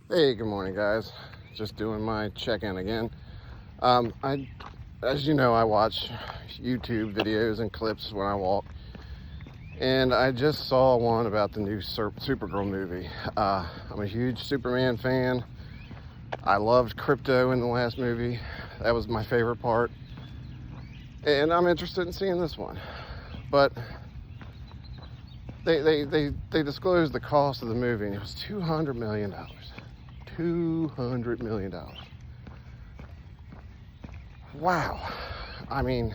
Hey, good morning, guys. Just doing my check-in again. I, as you know, I watch YouTube videos and clips when I walk, and I just saw one about the new Supergirl movie. I'm a huge Superman fan. I loved Crypto in the last movie. That was my favorite part, and I'm interested in seeing this one. But they disclosed the cost of the movie, and it was $200 million. $200 million. Wow. I mean,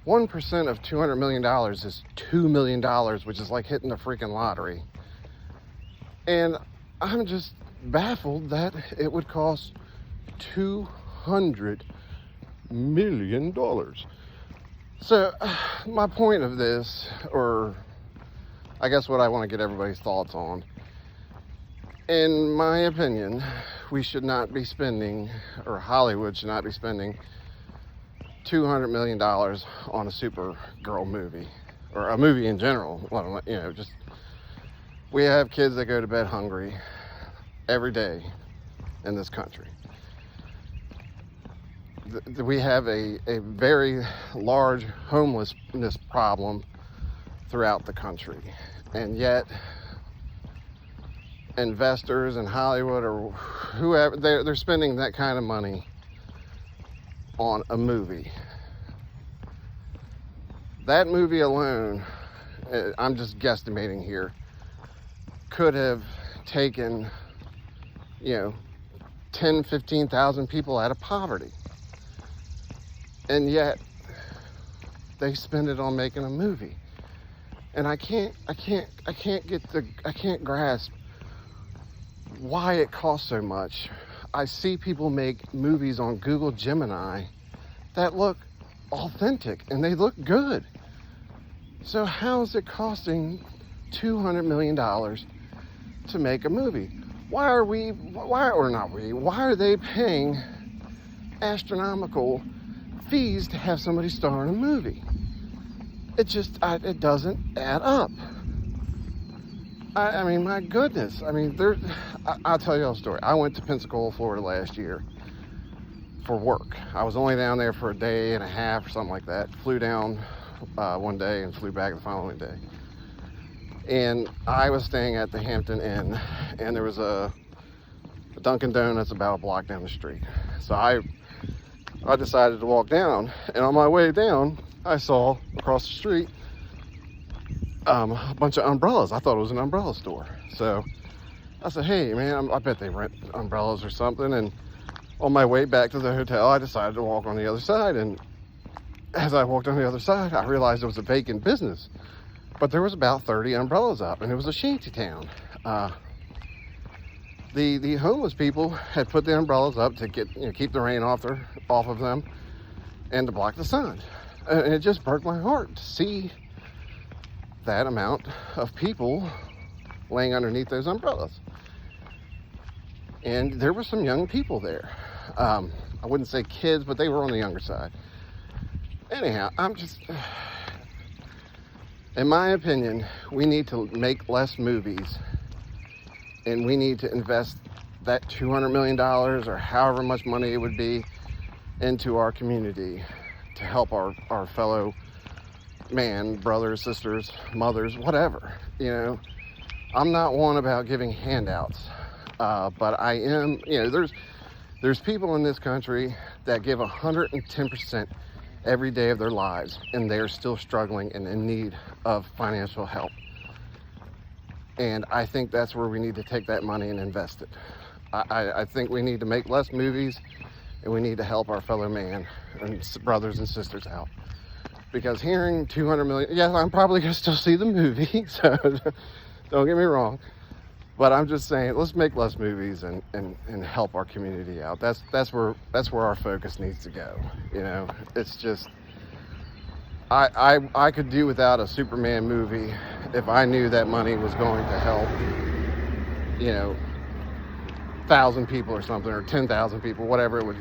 1% of $200 million is $2 million, which is like hitting the freaking lottery. And I'm just baffled that it would cost $200 million. So, my point of this, or I guess what I want to get everybody's thoughts on, in my opinion, we should not be spending, or Hollywood should not be spending $200 million on a Supergirl movie, or a movie in general. Just we have kids that go to bed hungry every day in this country. We have a very large homelessness problem throughout the country, and yet investors in Hollywood or whoever, they're spending that kind of money on a movie. That movie alone, I'm just guesstimating here, could have taken 10,000-15,000 people out of poverty, and yet they spend it on making a movie. And I can't grasp why it costs so much. I see people make movies on Google Gemini that look authentic and they look good. So how is it costing $200 million to make a movie? Why are they paying astronomical fees to have somebody star in a movie? It doesn't add up. I mean, my goodness. I mean, I'll tell you a story. I went to Pensacola, Florida last year for work. I was only down there for a day and a half or something like that. Flew down one day and flew back the following day. And I was staying at the Hampton Inn, and there was a Dunkin' Donuts about a block down the street. So I decided to walk down, and on my way down, I saw across the street a bunch of umbrellas. I thought it was an umbrella store. So I said, hey, man, I bet they rent umbrellas or something. And on my way back to the hotel, I decided to walk on the other side. And as I walked on the other side, I realized it was a vacant business. But there was about 30 umbrellas up, and it was a shanty town. The homeless people had put the umbrellas up to keep the rain off of them and to block the sun. And it just broke my heart to see that amount of people laying underneath those umbrellas. And there were some young people there. I wouldn't say kids, but they were on the younger side. Anyhow, in my opinion, we need to make less movies, and we need to invest that $200 million or however much money it would be into our community to help our fellow man, brothers, sisters, mothers, whatever. I'm not one about giving handouts, but I am. There's people in this country that give 110% every day of their lives, and they are still struggling and in need of financial help. And I think that's where we need to take that money and invest it. I think we need to make less movies, and we need to help our fellow man and brothers and sisters out. Because hearing 200 million, yeah, I'm probably going to still see the movie, so don't get me wrong. But I'm just saying, let's make less movies and help our community out. That's where our focus needs to go. It's just, I could do without a Superman movie if I knew that money was going to help, 1,000 people or something, or 10,000 people, whatever it would,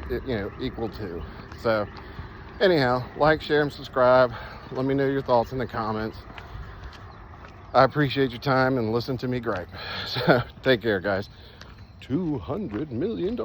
equal to. So anyhow, like, share, and subscribe. Let me know your thoughts in the comments. I appreciate your time and listen to me gripe. So take care, guys. $200 million.